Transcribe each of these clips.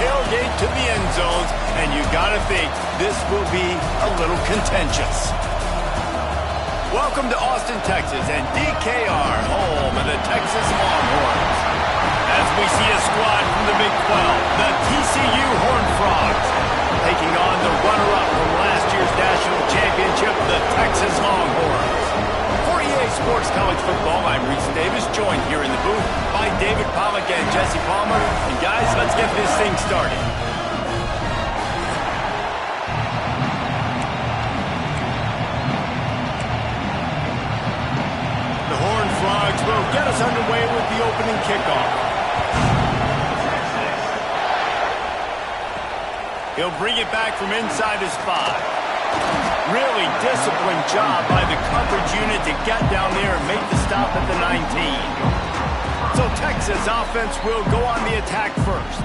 tailgate to the end zones, and you gotta think this will be a little contentious. Welcome to Austin, Texas, and DKR, home of the Texas Longhorns. As we see a squad from the Big 12, the TCU Horned Frogs, taking on the runner-up from last year's national championship, the Texas Longhorns. For EA Sports College Football, I'm Reese Davis, joined here in the booth by David Pollack and Jesse Palmer. And guys, let's get this thing started. The Horned Frogs will get us underway with the opening kickoff. He'll bring it back from inside his 5. Really disciplined job by the coverage unit to get down there and make the stop at the 19. So Texas offense will go on the attack first.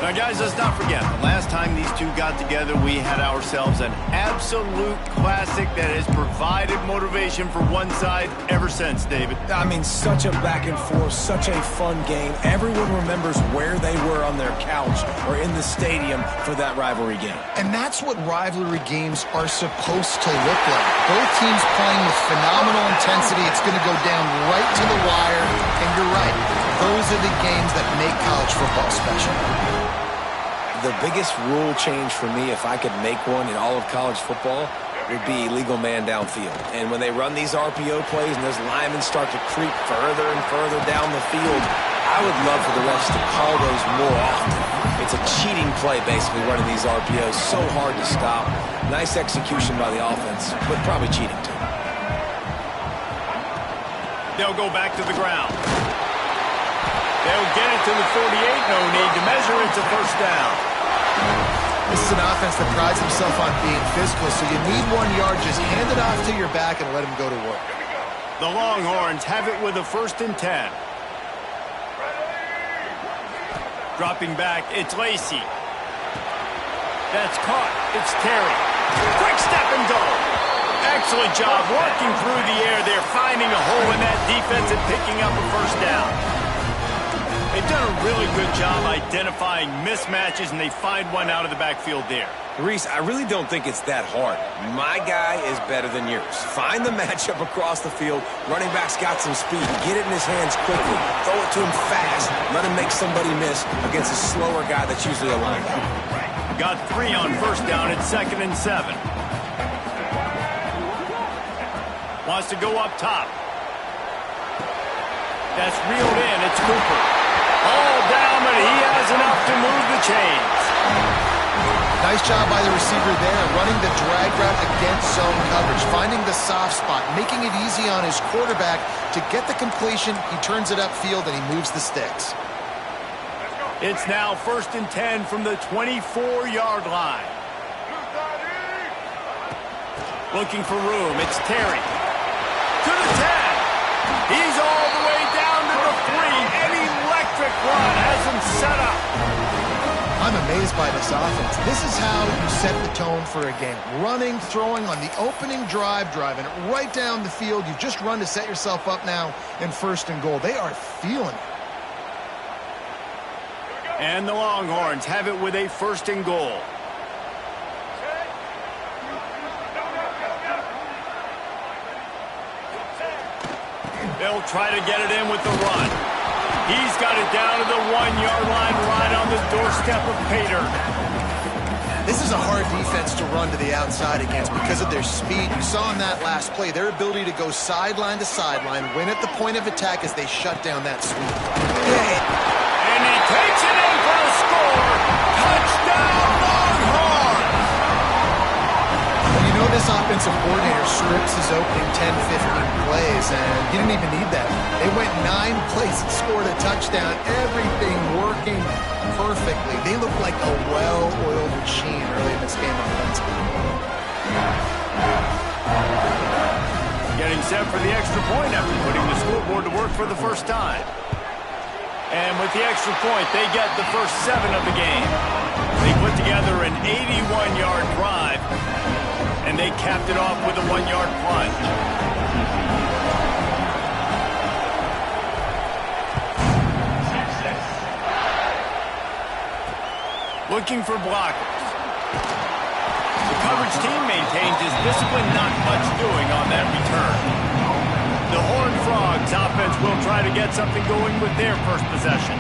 Now, guys, let's not forget, the last time these two got together, we had ourselves an absolute classic that has provided motivation for one side ever since, David. I mean, such a back and forth, such a fun game. Everyone remembers where they were on their couch or in the stadium for that rivalry game. And that's what rivalry games are supposed to look like. Both teams playing with phenomenal intensity. It's going to go down right to the wire. And you're right, those are the games that make college football special. The biggest rule change for me, if I could make one in all of college football, would be legal man downfield. And when they run these RPO plays and those linemen start to creep further and further down the field, I would love for the refs to call those more often. It's a cheating play, basically, running these RPOs. So hard to stop. Nice execution by the offense, but probably cheating too. They'll go back to the ground. They'll get it to the 48. No need to measure. It's a first down. This is an offense that prides himself on being physical, so you need 1 yard. Just hand it off to your back and let him go to work. The Longhorns have it with a 1st and 10. Dropping back, it's Lacey. That's caught. It's Terry. Quick step and go. Excellent job working through the air there, finding a hole in that defense and picking up a first down. They've done a really good job identifying mismatches, and they find one out of the backfield there. Reese, I really don't think it's that hard. My guy is better than yours. Find the matchup across the field. Running back's got some speed. Get it in his hands quickly. Throw it to him fast. Let him make somebody miss against a slower guy that's usually a linebacker. Got 3 on first down. It's 2nd and 7. Wants to go up top. That's reeled in. It's Cooper. All down, but he has enough to move the chains. Nice job by the receiver there, running the drag route against zone coverage, finding the soft spot, making it easy on his quarterback to get the completion. He turns it upfield, and he moves the sticks. It's now 1st and 10 from the 24-yard line. Looking for room. It's Terry. To the 10. He's all the way down to the 3. An electric run has him set up. I'm amazed by this offense. This is how you set the tone for a game. Running, throwing on the opening drive, driving it right down the field. You've just run to set yourself up now in 1st and goal. They are feeling it. And the Longhorns have it with a 1st and goal. They'll try to get it in with the run. He's got it down to the 1-yard line right on the doorstep of Pater. This a hard defense to run to the outside against because of their speed. You saw in that last play their ability to go sideline to sideline, win at the point of attack as they shut down that sweep. And he takes it in for a score. Touchdown, Longhorns! Well, you know this offensive coordinator scripts his opening 10, 15 plays, and he didn't even need that. They went 9 plays and scored a touchdown. Everything working perfectly. They look like a well-oiled machine early in this game offensively. Getting set for the extra point after putting the scoreboard to work for the first time. And with the extra point, they get the first 7 of the game. They put together an 81-yard drive, and they capped it off with a 1-yard plunge. Looking for blockers. The coverage team maintains his discipline, not much doing on that return. The Horned Frogs offense will try to get something going with their first possession.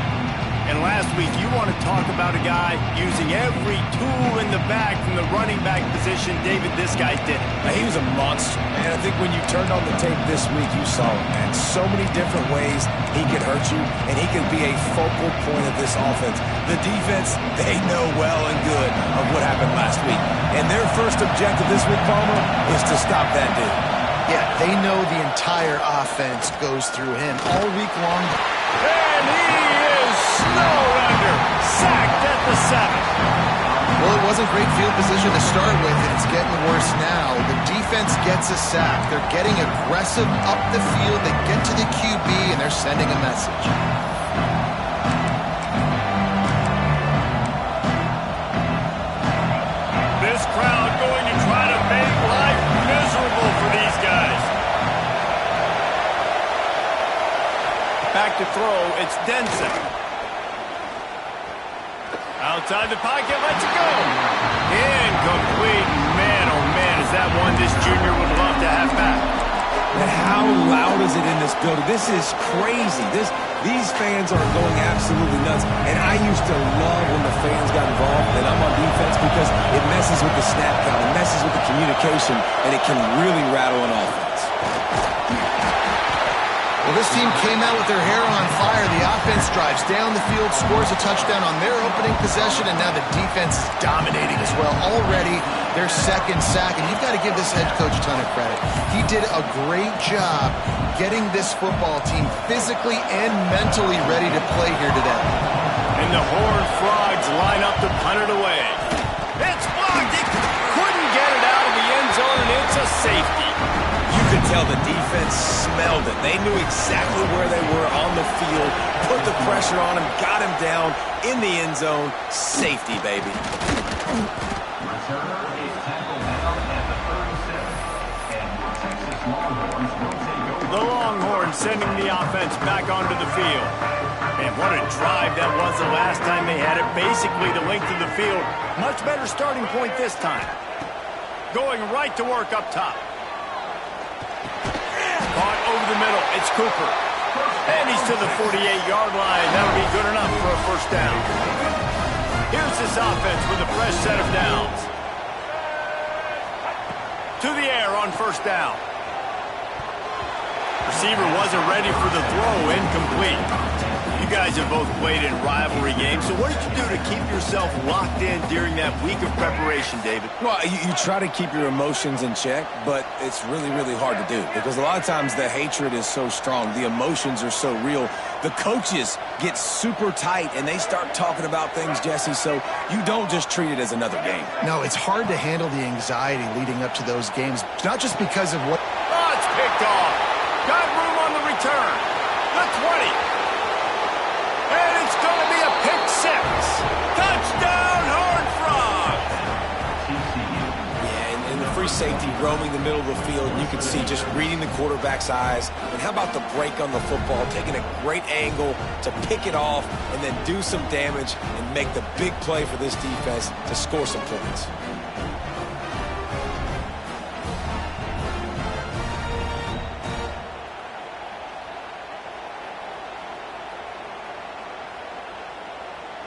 And last week, you want to talk about a guy using every tool in the bag from the running back position. David, this guy did it. He was a monster, man. I think when you turned on the tape this week, you saw him, man. So many different ways he could hurt you, and he could be a focal point of this offense. The defense, they know well and good of what happened last week. And their first objective this week, Palmer, is to stop that dude. Yeah, they know the entire offense goes through him all week long. And he is snowed under, sacked at the 7. Well, it wasn't great field position to start with, and it's getting worse now. The defense gets a sack. They're getting aggressive up the field. They get to the QB, and they're sending a message. This crowd going to try to make life miserable for these guys. Back to throw, it's Denson. Outside the pocket, lets it go. Incomplete. Man, oh man, is that one this junior would love to have back. And how loud is it in this building? This is crazy. These fans are going absolutely nuts. And I used to love when the fans got involved, and I'm on defense because it messes with the snap count, it messes with the communication, and it can really rattle an offense. Well, this team came out with their hair on fire. The offense drives down the field, scores a touchdown on their opening possession, and now the defense is dominating as well. Already their second sack, and you've got to give this head coach a ton of credit. He did a great job getting this football team physically and mentally ready to play here today. And the Horned Frogs line up to punt it away. It's blocked. He couldn't get it out of the end zone, and it's a safety. You could tell the defense smelled it. They knew exactly where they were on the field, put the pressure on him, got him down in the end zone. Safety, baby. The Longhorns sending the offense back onto the field. And what a drive that was the last time they had it. Basically the length of the field. Much better starting point this time. Going right to work up top. Caught over the middle. It's Cooper. And he's to the 48-yard line. That'll be good enough for a first down. Here's this offense with a fresh set of downs. To the air on first down. Receiver wasn't ready for the throw. Incomplete. You guys have both played in rivalry games, so what did you do to keep yourself locked in during that week of preparation, David? Well, you try to keep your emotions in check, but it's really, really hard to do because a lot of times the hatred is so strong. The emotions are so real. The coaches get super tight, and they start talking about things, Jesse, so you don't just treat it as another game. No, it's hard to handle the anxiety leading up to those games, not just because of what... Oh, it's picked off. Got room on the return. The 20. And it's going to be a pick 6. Touchdown, Horned Frogs! Yeah, and the free safety roaming the middle of the field, and you can see just reading the quarterback's eyes. And how about the break on the football, taking a great angle to pick it off and then do some damage and make the big play for this defense to score some points.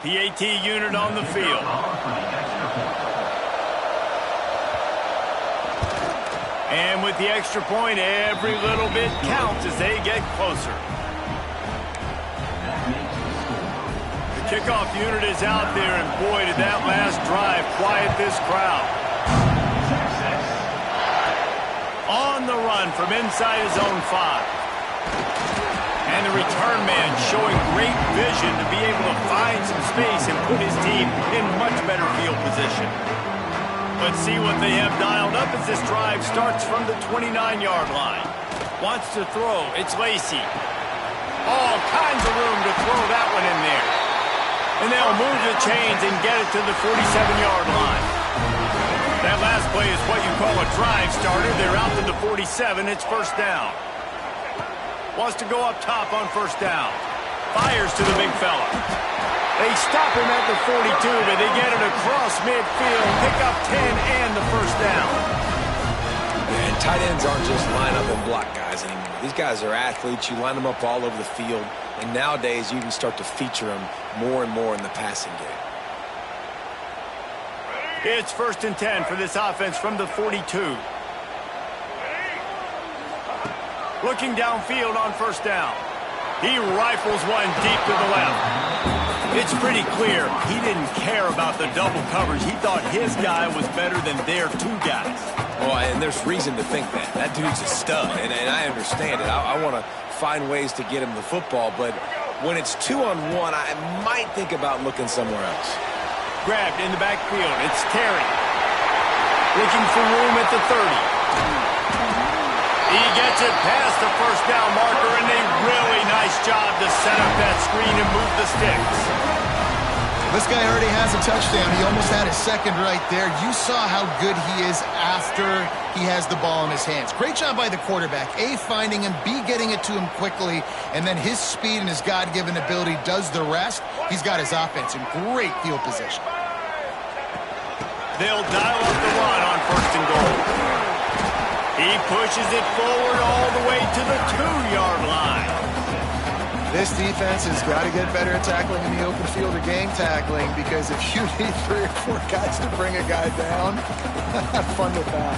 PAT unit on the field. with the extra point, every little bit counts as they get closer. The kickoff unit is out there, and boy, did that last drive quiet this crowd. On the run from inside his own 5. And the return man showing great vision to be able to find some space and put his team in much better field position. Let's see what they have dialed up as this drive starts from the 29-yard line. Wants to throw. It's Lacey. All kinds of room to throw that one in there. And they'll move the chains and get it to the 47-yard line. That last play is what you call a drive starter. They're out to the 47. It's first down. Wants to go up top on first down. Fires to the big fella. They stop him at the 42, but they get it across midfield. Pick up 10 and the first down. Yeah, and tight ends aren't just line up and block guys anymore. These guys are athletes. You line them up all over the field. And nowadays, you can start to feature them more and more in the passing game. It's first and 10 for this offense from the 42. Looking downfield on first down. He rifles one deep to the left. It's pretty clear he didn't care about the double coverage. He thought his guy was better than their 2 guys. Oh, and there's reason to think that. That dude's a stud, and I understand it. I want to find ways to get him the football, but when it's 2-on-1, I might think about looking somewhere else. Grabbed in the backfield. It's Terry. Looking for room at the 30. He gets it past the first down marker, and a really nice job to set up that screen and move the sticks. This guy already has a touchdown. He almost had a second right there. You saw how good he is after he has the ball in his hands. Great job by the quarterback. A, finding him, B, getting it to him quickly, and then his speed and his God-given ability does the rest. He's got his offense in great field position. They'll dial up the run on first and goal. He pushes it forward all the way to the 2-yard line. This defense has got to get better at tackling in the open field or gang tackling, because if you need 3 or 4 guys to bring a guy down, have fun with that.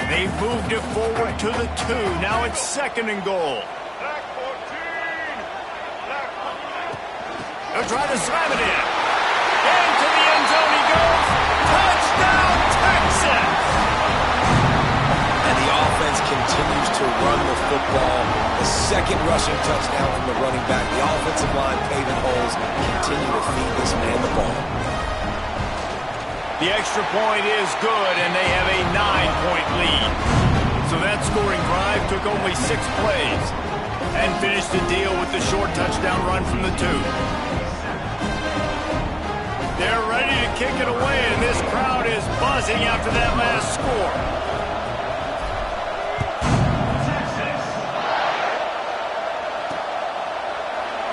They've moved it forward to the 2. Now it's second and goal. They'll try to slam it in. Into the end zone he goes. Touchdown, Texas! And the offense continues to run the football. The second rushing touchdown from the running back. The offensive line paving holes. Continue to feed this man the ball. The extra point is good, and they have a 9-point lead. So that scoring drive took only 6 plays and finished the deal with the short touchdown run from the 2. They're ready to kick it away, and this crowd is buzzing after that last score.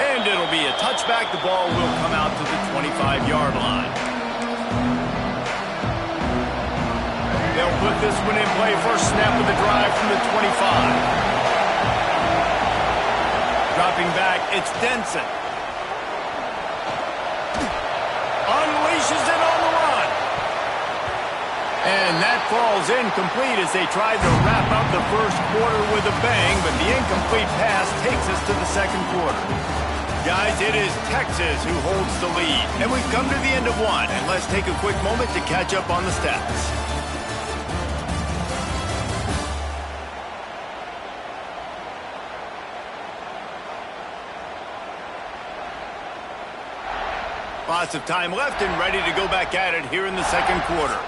And it'll be a touchback. The ball will come out to the 25-yard line. They'll put this one in play. First snap of the drive from the 25. Dropping back, it's Denson. Unleashes it on the run. And that falls incomplete as they tried to wrap up the first quarter with a bang, but the incomplete pass takes us to the second quarter. Guys, it is Texas who holds the lead. And we've come to the end of one, and let's take a quick moment to catch up on the stats. Lots of time left and ready to go back at it here in the second quarter.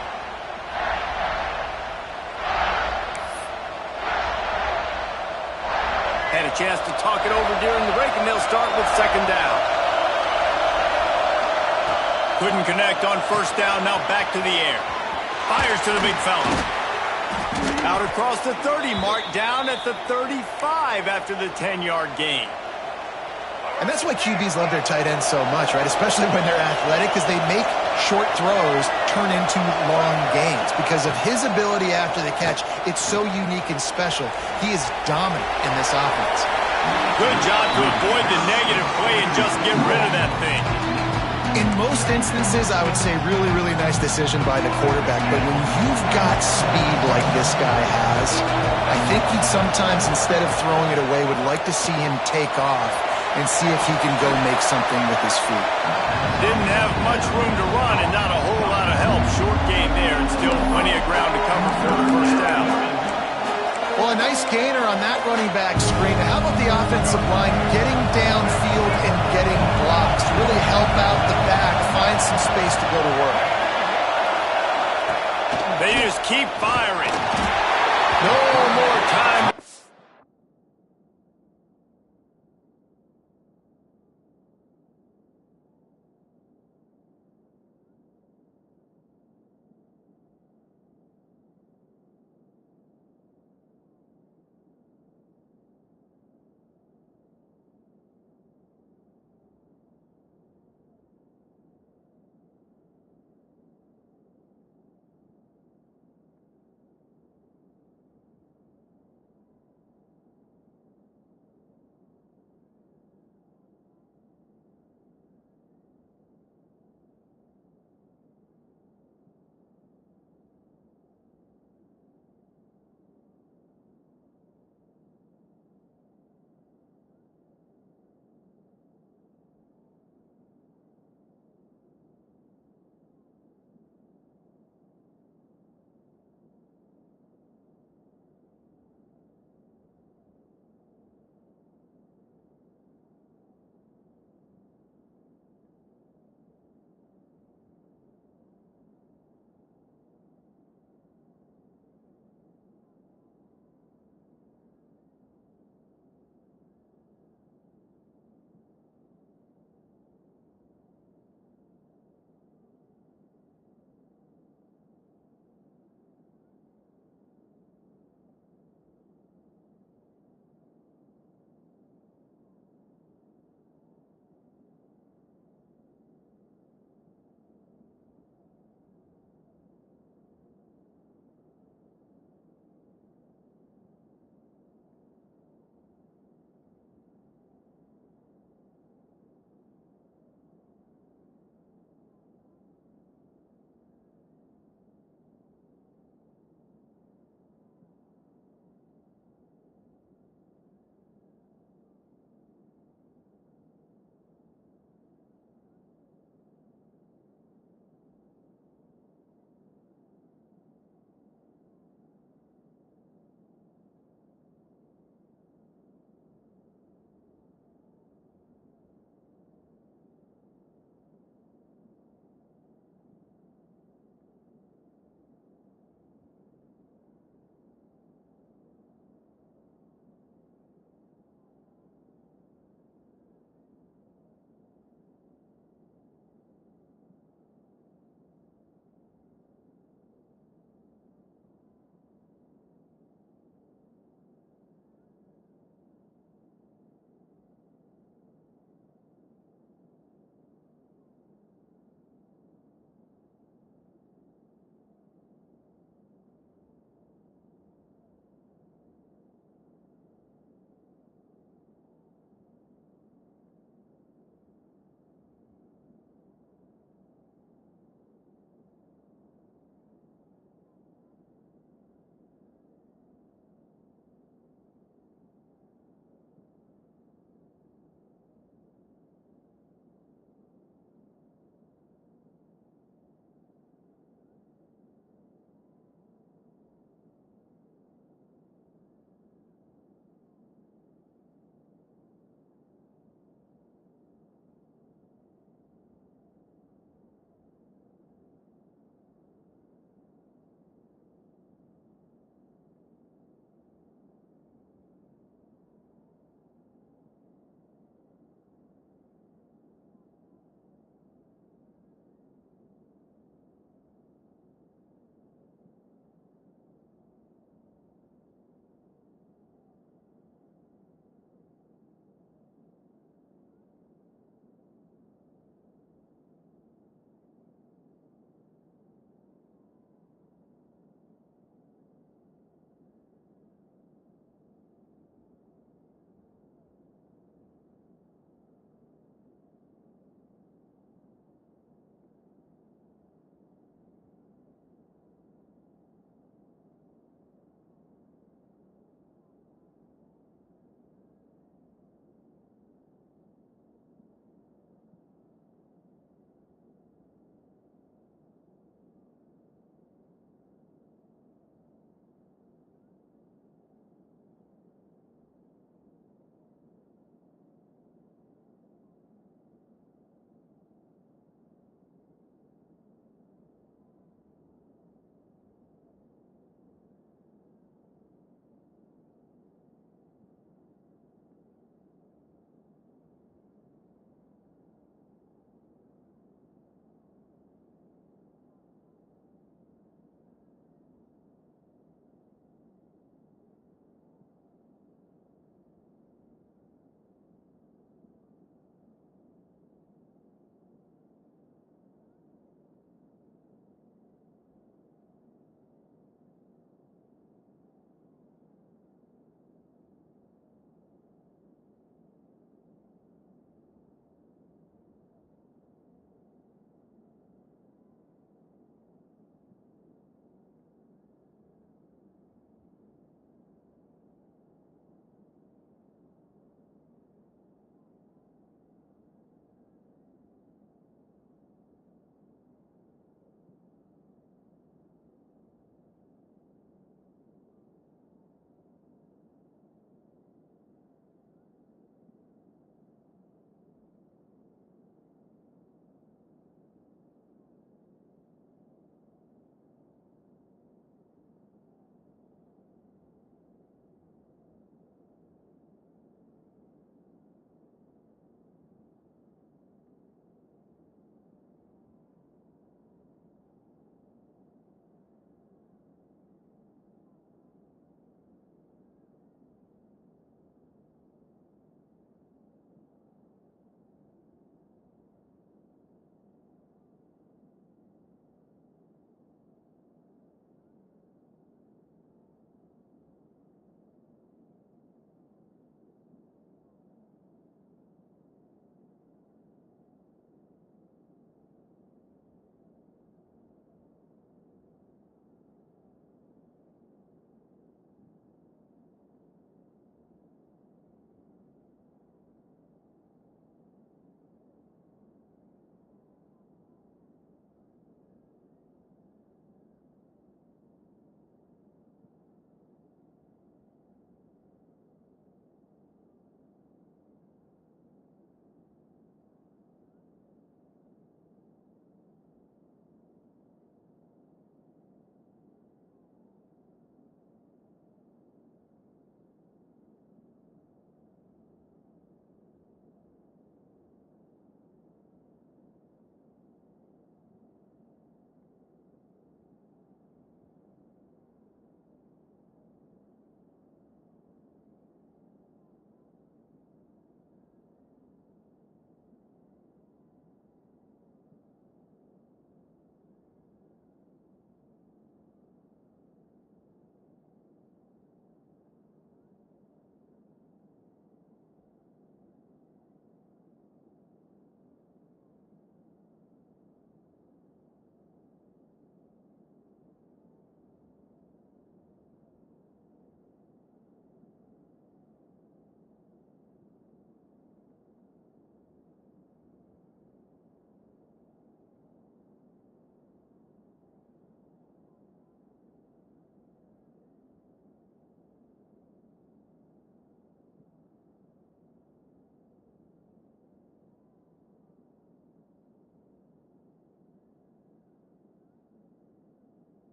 Had a chance to talk it over during the break, and they'll start with second down. Couldn't connect on first down, now back to the air. Fires to the big fella. Out across the 30 mark, down at the 35 after the 10-yard gain. And that's why QBs love their tight ends so much, right? Especially when they're athletic, because they make short throws turn into long gains. Because of his ability after the catch, it's so unique and special. He is dominant in this offense. Good job to avoid the negative play and just get rid of that thing. In most instances, I would say really, really nice decision by the quarterback. But when you've got speed like this guy has, I think he'd sometimes, instead of throwing it away, would like to see him take off and see if he can go make something with his feet. Didn't have much room to run and not a whole lot of help. Short game there and still plenty of ground to cover for the first down. Well, a nice gainer on that running back screen. How about the offensive line getting downfield and getting blocks to really help out the back, find some space to go to work? They just keep firing. No more time.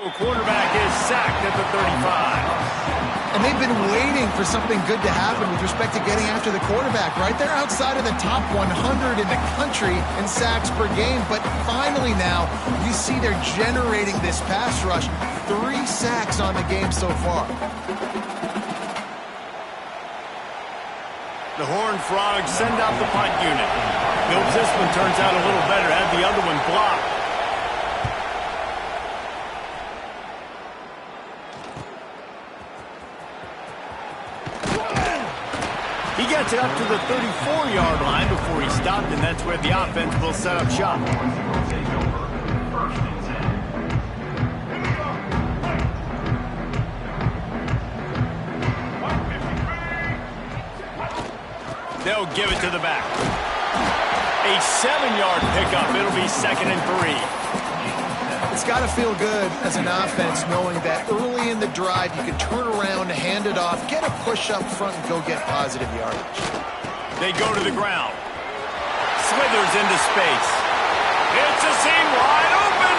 The quarterback is sacked at the 35. And they've been waiting for something good to happen with respect to getting after the quarterback, right? They're outside of the top 100 in the country in sacks per game, but finally now you see they're generating this pass rush. 3 sacks on the game so far. The Horned Frogs send out the punt unit. Hopes this one turns out a little better. Had the other one blocked. He gets it up to the 34-yard line before he stopped, and that's where the offense will set up shop. They'll give it to the back. A 7-yard pickup. It'll be 2nd and 3. It's got to feel good as an offense knowing that early in the drive you can turn around, hand it off, get a push up front, and go get positive yardage. They go to the ground. Slithers into space. It's a seam wide open.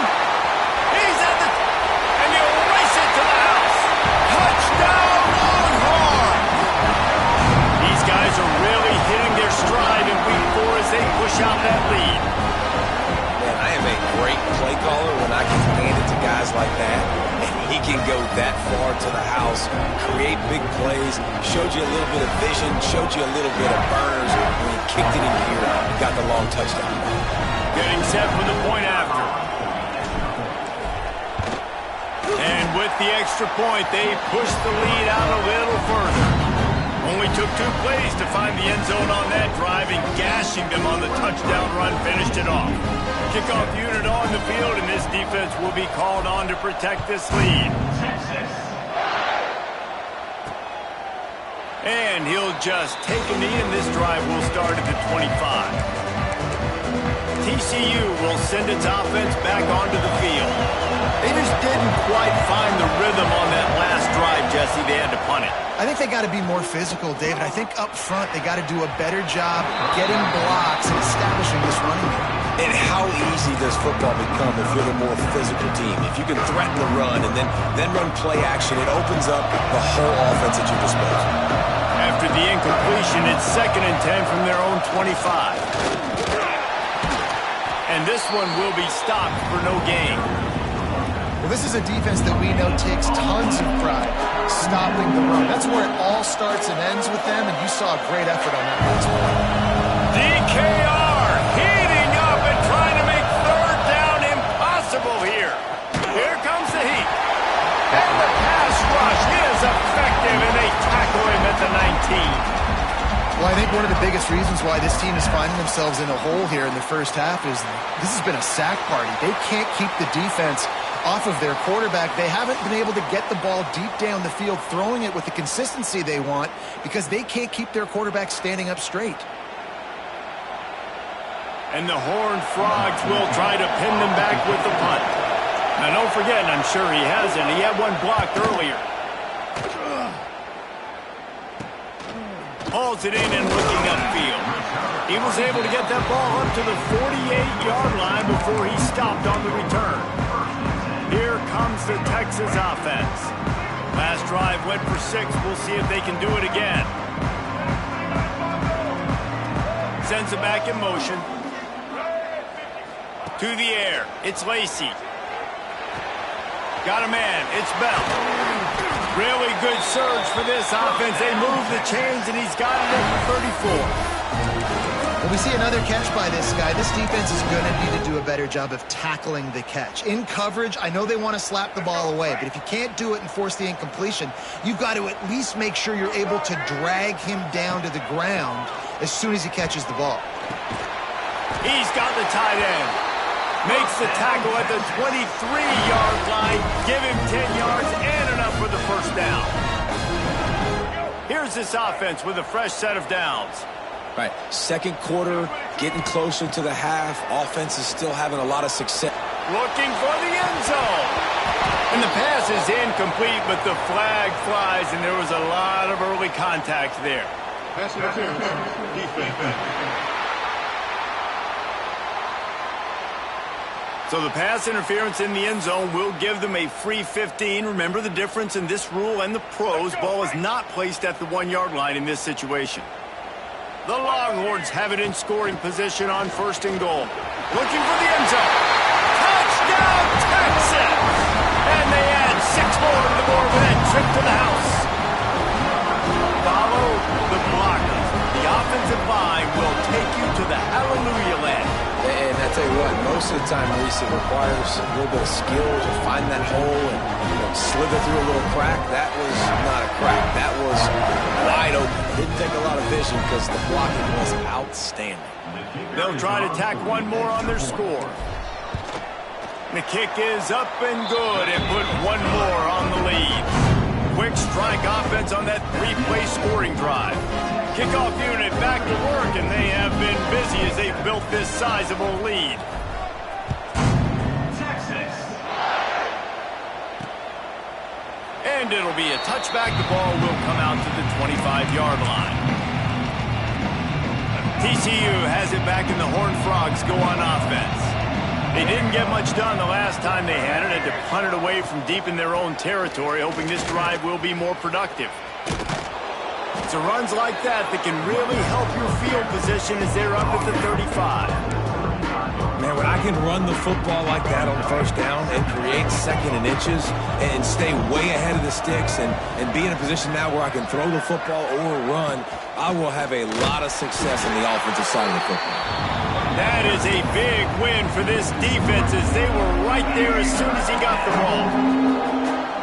He's at the... and he'll race it to the house. Touchdown, Longhorn! These guys are really hitting their stride in week 4 as they push out that lead. Man, I am a great play caller when I can hand it to guys like that. And he can go that far to the house, create big plays, showed you a little bit of vision, showed you a little bit of burners. When he kicked it in here, got the long touchdown. Getting set for the point after. And with the extra point, they push the lead out a little further. Only took 2 plays to find the end zone on that drive, and gashing them on the touchdown run finished it off. Kickoff unit on the field, and this defense will be called on to protect this lead. And he'll just take a knee, and this drive will start at the 25. TCU will send its offense back onto the field. They just didn't quite find the rhythm on that last drive, Jesse. They had to punt it. I think they got to be more physical, David. I think up front they got to do a better job getting blocks and establishing this running game. And how easy does football become if you're the more physical team? If you can threaten the run and then run play action, it opens up the whole offense at your disposal. After the incompletion, it's 2nd and 10 from their own 25. And this one will be stopped for no gain. Well, this is a defense that we know takes tons of pride stopping the run. That's where it all starts and ends with them, and you saw a great effort on that last play. DKR heating up and trying to make 3rd down impossible here. Here comes the heat. And the pass rush is effective, and they tackle him at the 19. Well, I think one of the biggest reasons why this team is finding themselves in a hole here in the first half is this has been a sack party. They can't keep the defense off of their quarterback. They haven't been able to get the ball deep down the field, throwing it with the consistency they want because they can't keep their quarterback standing up straight. And the Horned Frogs will try to pin them back with the punt. Now, don't forget, and I'm sure he hasn't, he had one blocked earlier. Hauls it in and looking upfield. He was able to get that ball up to the 48-yard line before he stopped on the return. Here comes the Texas offense. Last drive went for 6. We'll see if they can do it again. Sends it back in motion. To the air. It's Lacey. Got a man. It's Bell. Really good surge for this offense. They move the chains, and he's got it at the 34. When we see another catch by this guy, this defense is going to need to do a better job of tackling the catch. In coverage, I know they want to slap the ball away, but if you can't do it and force the incompletion, you've got to at least make sure you're able to drag him down to the ground as soon as he catches the ball. He's got the tight end. Makes the tackle at the 23-yard line. Give him 10 yards and enough for the first down. Here's this offense with a fresh set of downs. Right, 2nd quarter, getting closer to the half. Offense is still having a lot of success. Looking for the end zone. And the pass is incomplete, but the flag flies, and there was a lot of early contact there. Pass interference, defense. So the pass interference in the end zone will give them a free 15. Remember the difference in this rule and the pros. Ball is not placed at the 1-yard line in this situation. The Longhorns have it in scoring position on 1st and goal. Looking for the end zone. Touchdown, Texas! And they add 6 more to the board with that trip to the house. Follow the blocker. The offensive line will take you to the hallelujah land. And I tell you what, most of the time, Reese, it requires a little bit of skill to find that hole and slither through a little crack. That was not a crack. That was wide open. Didn't take a lot of vision because the blocking was outstanding. They'll try to tack one more on their score. The kick is up and good and put one more on the lead. Quick strike offense on that 3-play scoring drive. Kickoff unit back to work, and they have been busy as they've built this sizable lead. Texas. And it'll be a touchback. The ball will come out to the 25-yard line. TCU has it back, and the Horned Frogs go on offense. They didn't get much done the last time they had it, and to punt it away from deep in their own territory, hoping this drive will be more productive. It's runs like that can really help your field position as they're up at the 35. Man, when I can run the football like that on 1st down and create 2nd and inches and stay way ahead of the sticks and be in a position now where I can throw the football or run, I will have a lot of success on the offensive side of the football. That is a big win for this defense as they were right there as soon as he got the ball.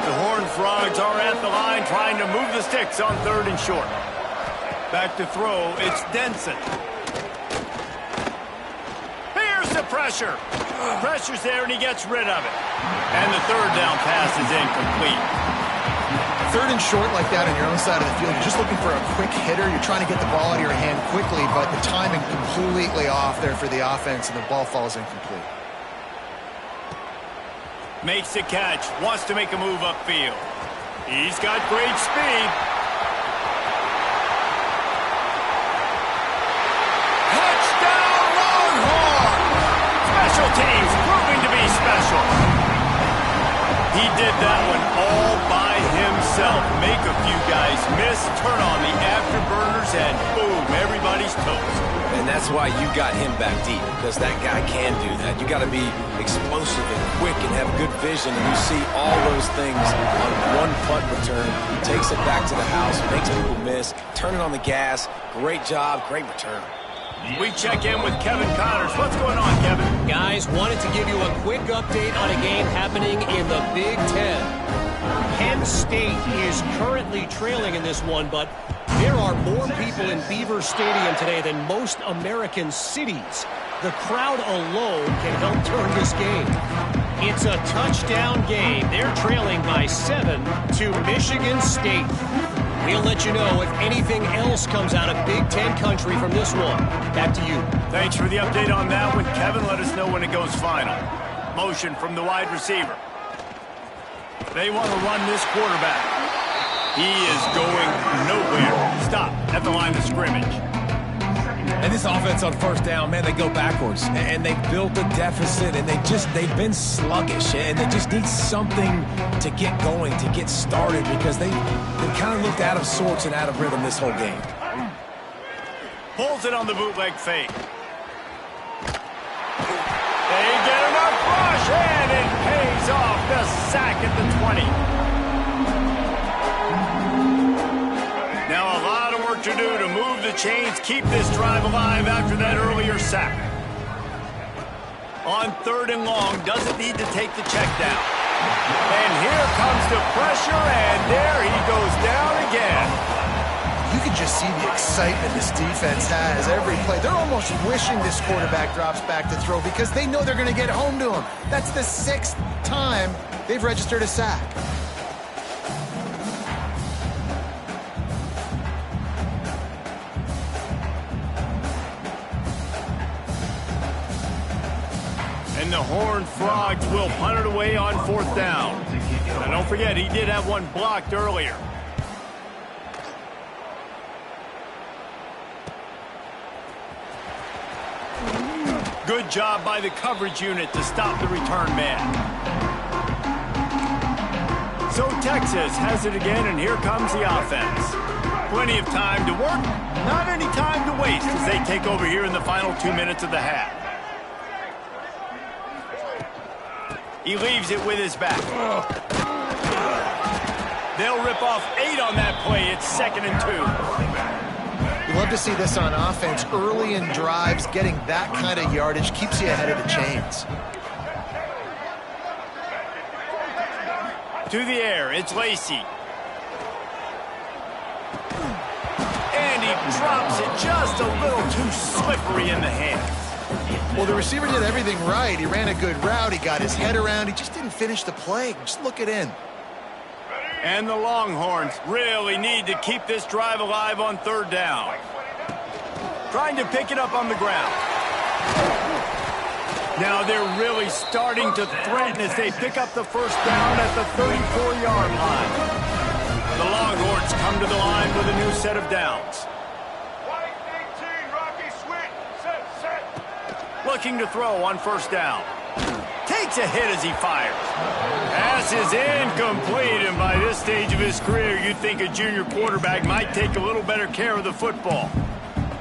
The Horned Frogs are at the line trying to move the sticks on 3rd and short. Back to throw, it's Denson. Here's the pressure. Pressure's there and he gets rid of it. And the 3rd down pass is incomplete. 3rd and short like that on your own side of the field, you're just looking for a quick hitter. You're trying to get the ball out of your hand quickly, but the timing completely off there for the offense, and the ball falls incomplete. Makes the catch, wants to make a move upfield. He's got great speed. Touchdown, Longhorns! Special teams proving to be special. He did that one all by himself. Make a few guys miss, turn on the afterburners, and boom, everybody's toast. And that's why you got him back deep, because that guy can do that. You got to be explosive and quick and have good vision, and you see all those things on one punt return. Takes it back to the house, makes people miss, turning on the gas. Great job, great return. We check in with Kevin Connors. What's going on, Kevin? Guys, wanted to give you a quick update on a game happening in the Big Ten. Penn State is currently trailing in this one, but there are more people in Beaver Stadium today than most American cities. The crowd alone can help turn this game. It's a touchdown game. They're trailing by 7 to Michigan State. We'll let you know if anything else comes out of Big Ten country from this one. Back to you. Thanks for the update on that one, Kevin. Let us know when it goes final. Motion from the wide receiver. They want to run this quarterback. He is going nowhere. Stop at the line of scrimmage. And this offense on 1st down, man, they go backwards. And they built a deficit, and they've been sluggish. And they just need something to get going, to get started, because they've kind of looked out of sorts and out of rhythm this whole game. Pulls it on the bootleg fake. They get enough rush, and it pays off. The sack at the 20. Now a lot of work to do to move the chains, keep this drive alive after that earlier sack. On 3rd and long, doesn't need to take the check down. And here comes the pressure, and there he goes down again. You can just see the excitement this defense has every play. They're almost wishing this quarterback drops back to throw because they know they're going to get home to him. That's the 6th time they've registered a sack. And the Horned Frogs will punt it away on 4th down. Now don't forget, he did have one blocked earlier. Good job by the coverage unit to stop the return man. So Texas has it again, and here comes the offense. Plenty of time to work, not any time to waste as they take over here in the final 2 minutes of the half. He leaves it with his back. They'll rip off 8 on that play. It's 2nd and 2. You love to see this on offense. Early in drives, getting that kind of yardage keeps you ahead of the chains. To the air, it's Lacey. And he drops it just a little too slippery in the hands. Well, the receiver did everything right. He ran a good route. He got his head around. He just didn't finish the play. Just look it in. And the Longhorns really need to keep this drive alive on 3rd down. Trying to pick it up on the ground. Now they're really starting to threaten as they pick up the 1st down at the 34-yard line. The Longhorns come to the line with a new set of downs. Looking to throw on 1st down. Takes a hit as he fires. Pass is incomplete, and by this stage of his career, you'd think a junior quarterback might take a little better care of the football.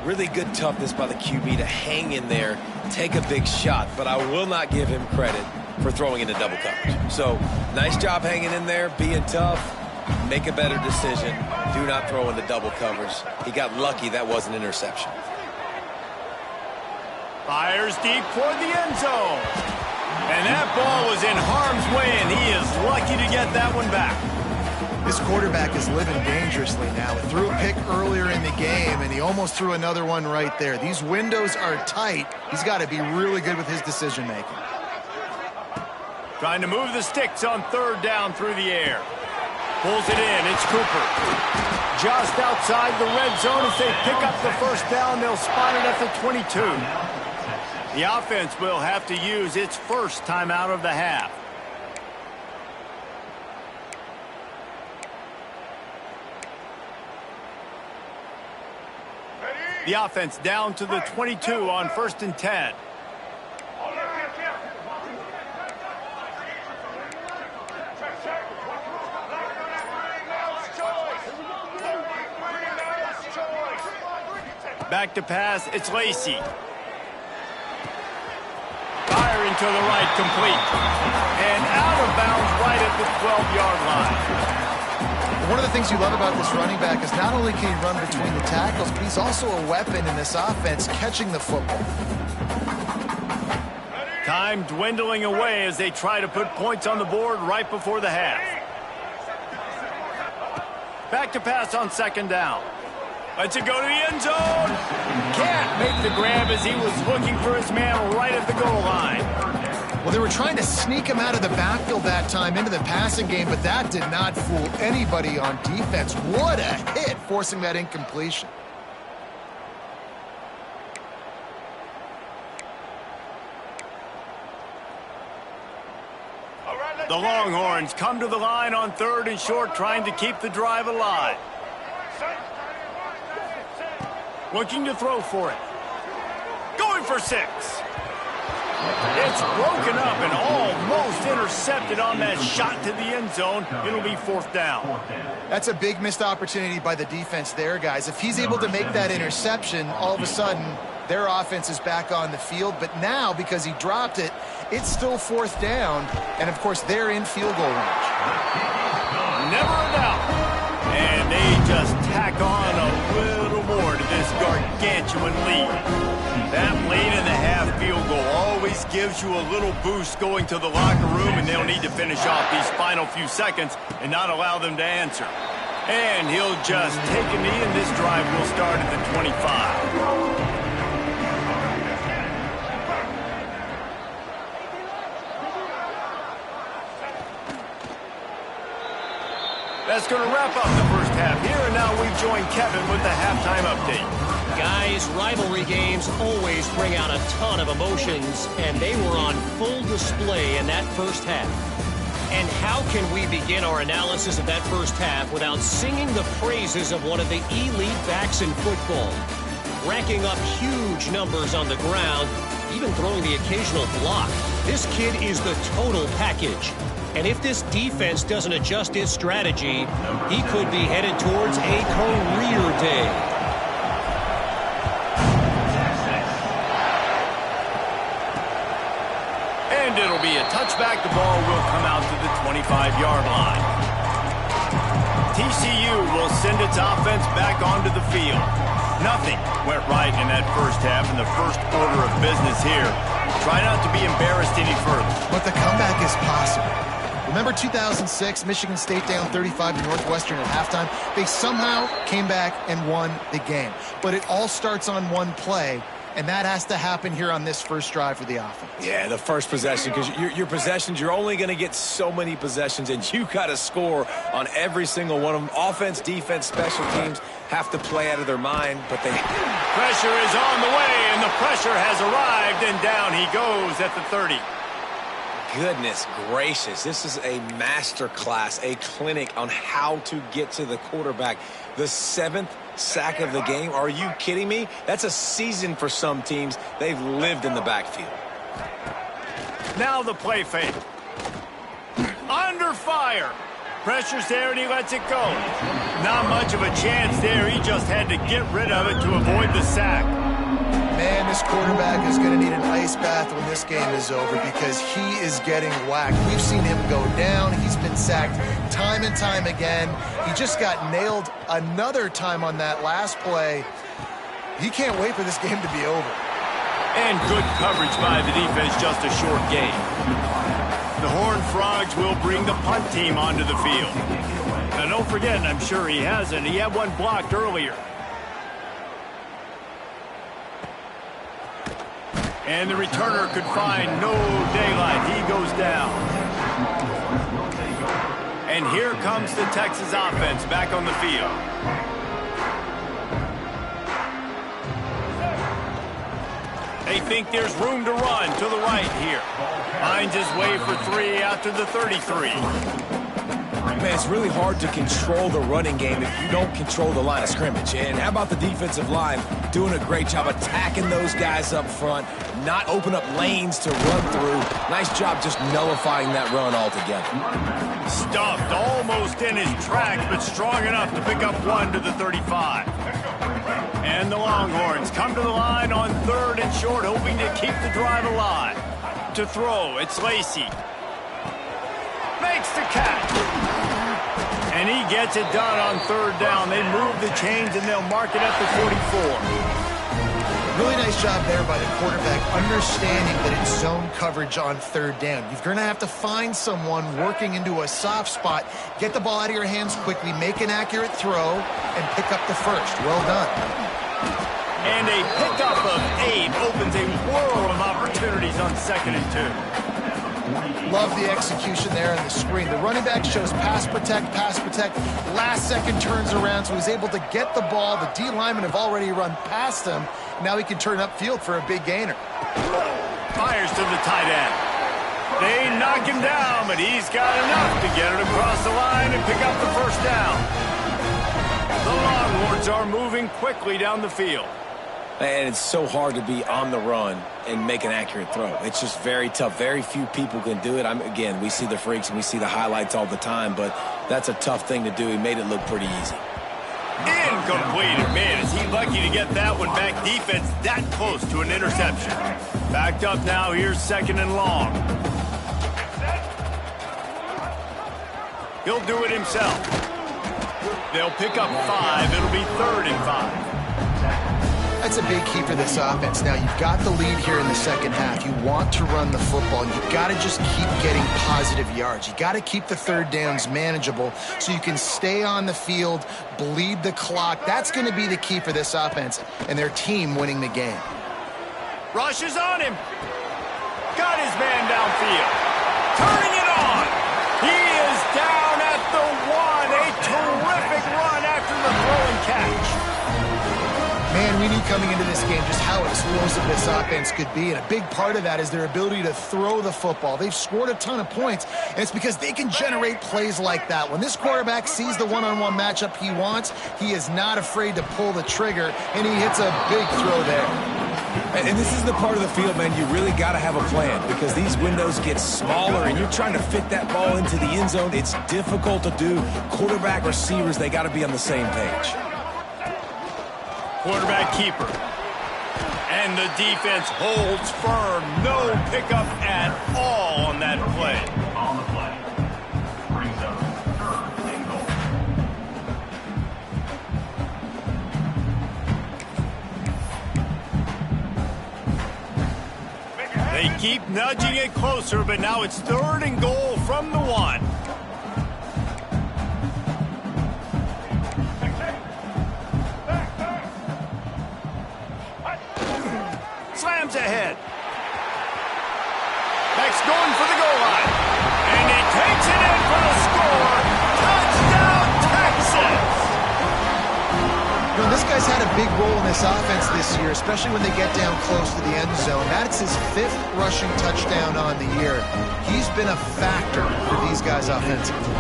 Really good toughness by the QB to hang in there, take a big shot, but I will not give him credit for throwing into double coverage. So, nice job hanging in there, being tough, make a better decision, do not throw into double coverage. He got lucky that was an interception. Fires deep toward the end zone. And that ball was in harm's way, and he is lucky to get that one back. This quarterback is living dangerously now. He threw a pick earlier in the game, and he almost threw another one right there. These windows are tight. He's got to be really good with his decision-making. Trying to move the sticks on 3rd down through the air. Pulls it in. It's Cooper. Just outside the red zone as they pick up the 1st down. They'll spot it at the 22. The offense will have to use its 1st timeout of the half. The offense down to the 22 on 1st and 10. Back to pass, it's Lacey. Firing to the right, complete. And out of bounds right at the 12-yard line. One of the things you love about this running back is not only can he run between the tackles, but he's also a weapon in this offense catching the football. Time dwindling away as they try to put points on the board right before the half. Back to pass on 2nd down. Lets it go to the end zone. Can't make the grab as he was looking for his man right at the goal line. Well, they were trying to sneak him out of the backfield that time into the passing game, but that did not fool anybody on defense. What a hit, forcing that incompletion. The Longhorns come to the line on 3rd and short, trying to keep the drive alive. Looking to throw for it. Going for 6. It's broken up and almost intercepted on that shot to the end zone. It'll be 4th down. That's a big missed opportunity by the defense there, guys. If he's able to make that interception, all of a sudden, their offense is back on the field. But now, because he dropped it, it's still 4th down. And, of course, they're in field goal range. Never a doubt. And they just tack on a little more to this gargantuan lead. That late-in-the-half field goal always gives you a little boost going to the locker room, and they'll need to finish off these final few seconds and not allow them to answer. And he'll just take a knee, and this drive will start at the 25. That's going to wrap up the 1st half here, and now we join Kevin with the halftime update. Guys, rivalry games always bring out a ton of emotions, and they were on full display in that 1st half. And how can we begin our analysis of that 1st half without singing the praises of one of the elite backs in football? Racking up huge numbers on the ground, even throwing the occasional block. This kid is the total package. And if this defense doesn't adjust its strategy, he could be headed towards a career day. And it'll be a touchback. The ball will come out to the 25-yard line. TCU will send its offense back onto the field. Nothing went right in that first half in the first order of business here. Try not to be embarrassed any further. But the comeback is possible. Remember 2006, Michigan State down 35 to Northwestern at halftime? They somehow came back and won the game. But it all starts on one play, and that has to happen here on this first drive for the offense. Yeah, the first possession, because your possessions, you're only going to get so many possessions, and you got to score on every single one of them. Offense, defense, special teams have to play out of their mind, but they... Pressure is on the way, and the pressure has arrived, and down he goes at the 30. Goodness gracious, this is a master class, a clinic on how to get to the quarterback. The 7th sack of the game. Are you kidding me? That's a season for some teams. They've lived in the backfield. Now the play fake. Under fire. Pressure's there, and he lets it go. Not much of a chance there. He just had to get rid of it to avoid the sack. Man, this quarterback is going to need an ice bath when this game is over because he is getting whacked. We've seen him go down. He's been sacked time and time again. He just got nailed another time on that last play. He can't wait for this game to be over. And good coverage by the defense, just a short gain. The Horned Frogs will bring the punt team onto the field. Now, don't forget, and I'm sure he hasn't, he had one blocked earlier. And the returner could find no daylight. He goes down. And here comes the Texas offense back on the field. They think there's room to run to the right here. Finds his way for 3 after the 33. Man, it's really hard to control the running game if you don't control the line of scrimmage. And how about the defensive line doing a great job attacking those guys up front, not open up lanes to run through. Nice job just nullifying that run altogether. Stuffed almost in his tracks, but strong enough to pick up 1 to the 35. And the Longhorns come to the line on 3rd and short, hoping to keep the drive alive. To throw, it's Lacey. Makes the catch. And he gets it done on 3rd down. They move the chains, and they'll mark it at the 44. Really nice job there by the quarterback, understanding that it's zone coverage on 3rd down. You're going to have to find someone working into a soft spot, get the ball out of your hands quickly, make an accurate throw, and pick up the first. Well done. And a pickup of 8 opens a world of opportunities on 2nd and 2. Love the execution there on the screen. The running back shows pass protect, last second turns around, so he's able to get the ball. The D linemen have already run past him. Now he can turn upfield for a big gainer. Fires to the tight end. They knock him down, but he's got enough to get it across the line and pick up the first down. The Longhorns are moving quickly down the field. And it's so hard to be on the run and make an accurate throw. It's just very tough. Very few people can do it. Again, we see the freaks and we see the highlights all the time, but that's a tough thing to do. He made it look pretty easy. Incomplete. Man, is he lucky to get that one back. Defense that close to an interception. Backed up now. Here's 2nd and long. He'll do it himself. They'll pick up 5. It'll be 3rd and 5. That's a big key for this offense. Now, you've got the lead here in the second half. You want to run the football. You've got to just keep getting positive yards. You got to keep the 3rd downs manageable so you can stay on the field, bleed the clock. That's going to be the key for this offense and their team winning the game. Rushes on him. Got his man downfield. Turning it on. He is down at the 1. A terrific run after the throw and catch. Man, we knew coming into this game just how explosive this offense could be, and a big part of that is their ability to throw the football. They've scored a ton of points, and it's because they can generate plays like that. When this quarterback sees the one-on-one matchup he wants, he is not afraid to pull the trigger, and he hits a big throw there. And this is the part of the field, man, you really got to have a plan because these windows get smaller and you're trying to fit that ball into the end zone. It's difficult to do. Quarterback, receivers, they got to be on the same page. Quarterback keeper. And the defense holds firm. No pickup at all on that play. On the play. Brings up third and goal. They keep nudging it closer, but now it's third and goal from the 1. Slams ahead. Next going for the goal line. And he takes it in for the score. Touchdown, Texas! You know, this guy's had a big role in this offense this year, especially when they get down close to the end zone. That's his 5th rushing touchdown on the year. He's been a factor for these guys offensively.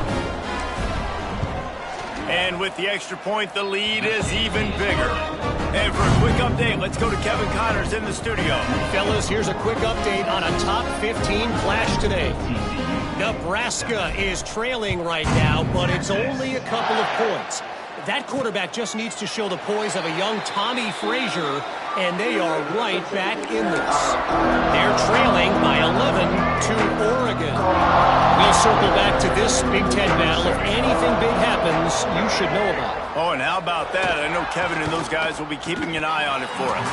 And with the extra point, the lead is even bigger. And for a quick update, let's go to Kevin Connors in the studio. Fellas, here's a quick update on a top 15 clash today. Nebraska is trailing right now, but it's only a couple of points. That quarterback just needs to show the poise of a young Tommy Frazier, and they are right back in this. They're trailing by 11 to Oregon. We'll circle back to this Big Ten battle. If anything big happens, you should know about it. Oh, and how about that? I know Kevin and those guys will be keeping an eye on it for us.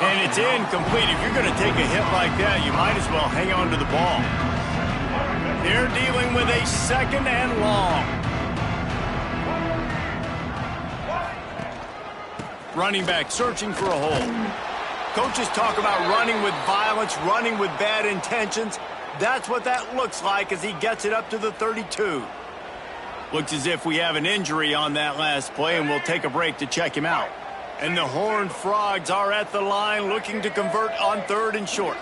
And it's incomplete. If you're going to take a hit like that, you might as well hang on to the ball. They're dealing with a 2nd and long. Running back searching for a hole. Coaches talk about running with violence, running with bad intentions. That's what that looks like as he gets it up to the 32. Looks as if we have an injury on that last play, and we'll take a break to check him out. And the Horned Frogs are at the line looking to convert on 3rd and short.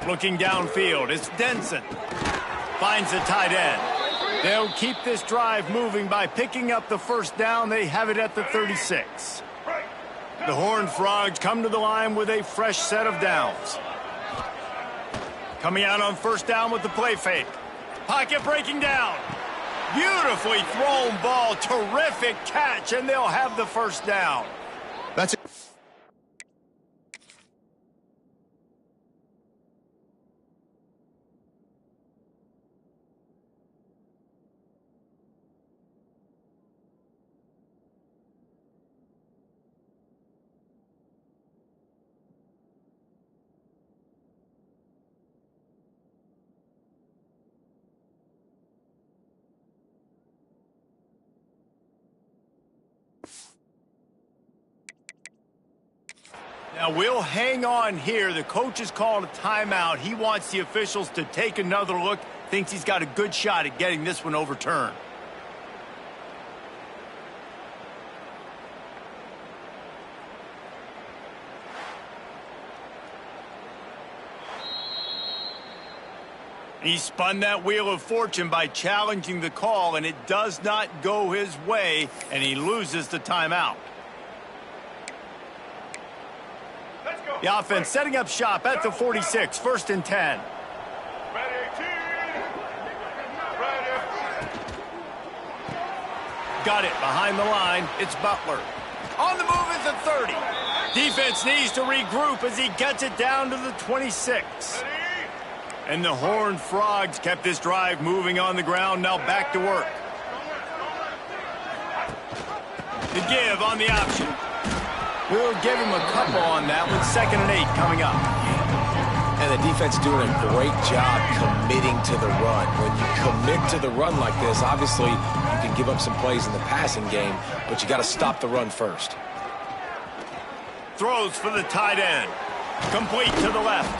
Looking downfield, it's Denson. Finds the tight end. They'll keep this drive moving by picking up the first down. They have it at the 36. The Horned Frogs come to the line with a fresh set of downs. Coming out on first down with the play fake. Pocket breaking down. Beautifully thrown ball. Terrific catch, and they'll have the first down. That's it. Now, we'll hang on here. The coach has called a timeout. He wants the officials to take another look. Thinks he's got a good shot at getting this one overturned. He spun that wheel of fortune by challenging the call, and it does not go his way, and he loses the timeout. The offense setting up shop at the 46, 1st and 10. Got it behind the line. It's Butler. On the move at the 30. Defense needs to regroup as he gets it down to the 26. And the Horned Frogs kept this drive moving on the ground. Now back to work. The give on the option. We'll give him a couple on that with 2nd and 8 coming up. And the defense doing a great job committing to the run. When you commit to the run like this, obviously you can give up some plays in the passing game, but you got to stop the run first. Throws for the tight end. Complete to the left.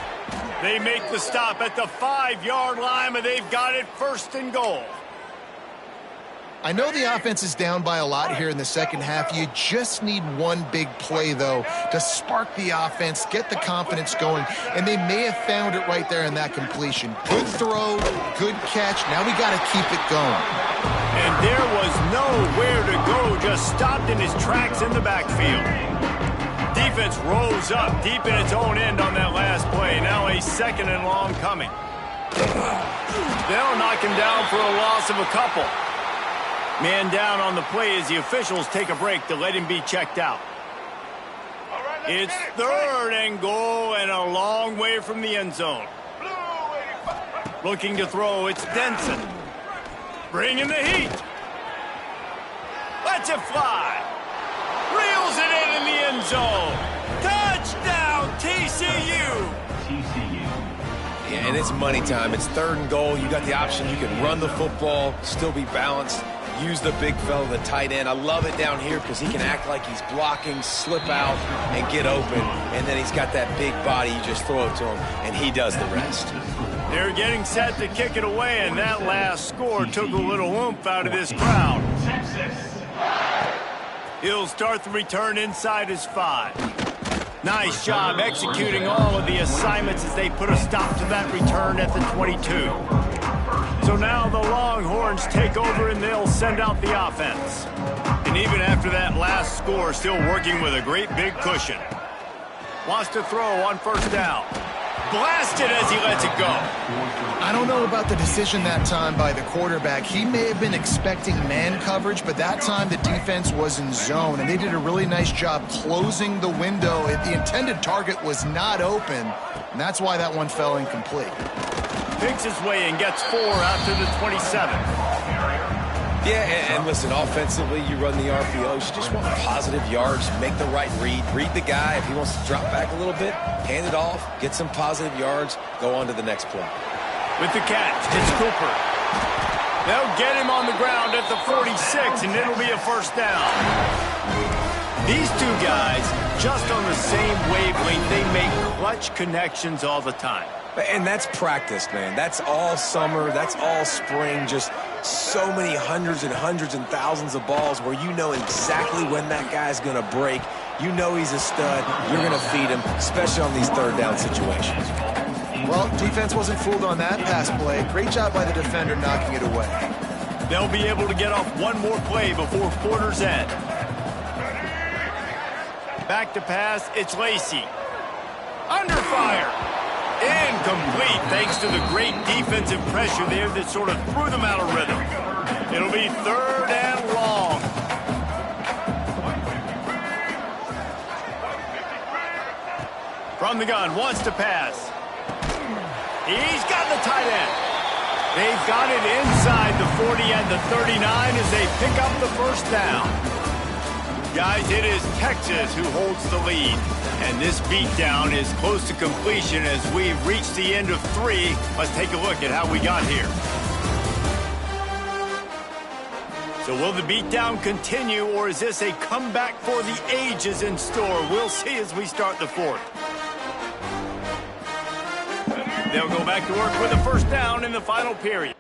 They make the stop at the 5-yard line, and they've got it 1st and goal. I know the offense is down by a lot here in the second half. You just need one big play, though, to spark the offense, get the confidence going, and they may have found it right there in that completion. Good throw, good catch. Now we got to keep it going. And there was nowhere to go, just stopped in his tracks in the backfield. defense rose up deep in its own end on that last play. Now a 2nd and long coming. They'll knock him down for a loss of a couple. Man down on the play as the officials take a break to let him be checked out. It's 3rd and goal and a long way from the end zone. Looking to throw, it's Denson. Bringing the heat. Lets it fly. Reels it in the end zone. Touchdown, TCU. Yeah, and it's money time. It's 3rd and goal. You got the option. You can run the football, still be balanced, use the big fella, the tight end. I love it down here because he can act like he's blocking, slip out, and get open. And then he's got that big body. You just throw it to him, and he does the rest. They're getting set to kick it away, and that last score took a little oomph out of this crowd. He'll start the return inside his 5. Nice job executing all of the assignments as they put a stop to that return at the 22. So now the Longhorns take over and they'll send out the offense. And even after that last score, still working with a great big cushion. Wants to throw on 1st down. Blasted as he lets it go. I don't know about the decision that time by the quarterback. He may have been expecting man coverage, but that time the defense was in zone, and they did a really nice job closing the window. The intended target was not open, and that's why that one fell incomplete. Picks his way and gets 4 after the 27. Yeah, and listen, offensively, you run the RPOs. You just want positive yards, make the right read the guy. If he wants to drop back a little bit, hand it off, get some positive yards, go on to the next play. With the catch, it's Cooper. They'll get him on the ground at the 46, and it'll be a 1st down. These two guys, just on the same wavelength, they make clutch connections all the time. And that's practice, man. That's all summer. That's all spring. Just so many hundreds and thousands of balls where you know exactly when that guy's going to break. You know he's a stud. You're going to feed him, especially on these 3rd down situations. Well, defense wasn't fooled on that pass play. Great job by the defender knocking it away. They'll be able to get off one more play before quarter's end. Back to pass, it's Lacey. Under fire. Incomplete, thanks to the great defensive pressure there that sort of threw them out of rhythm. It'll be 3rd and long. From the gun, wants to pass. He's got the tight end. They've got it inside the 40 and the 39 as they pick up the 1st down. Guys, it is Texas who holds the lead. And this beatdown is close to completion as we've reached the end of 3. Let's take a look at how we got here. So will the beatdown continue, or is this a comeback for the ages in store? We'll see as we start the 4th. They'll go back to work with a 1st down in the final period.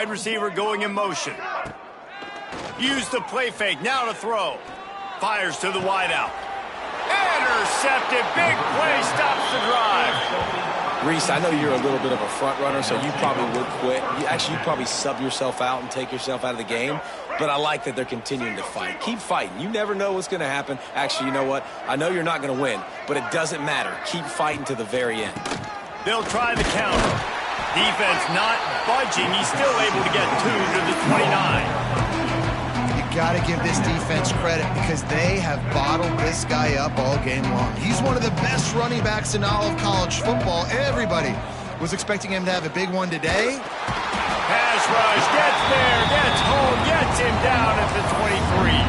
Wide receiver going in motion. Use the play fake, now to throw. Fires to the wideout. Intercepted, big play, stops the drive. Reese, I know you're a little bit of a front runner, so you probably would quit. You'd probably sub yourself out and take yourself out of the game. But I like that they're continuing to fight. Keep fighting. You never know what's going to happen. Actually, you know what? I know you're not going to win, but it doesn't matter. Keep fighting to the very end. They'll try the counter. Defense not budging. He's still able to get 2 to the 29. Got to give this defense credit because they have bottled this guy up all game long. He's one of the best running backs in all of college football. Everybody was expecting him to have a big one today. Pass rush, gets there, gets home, gets him down at the 23.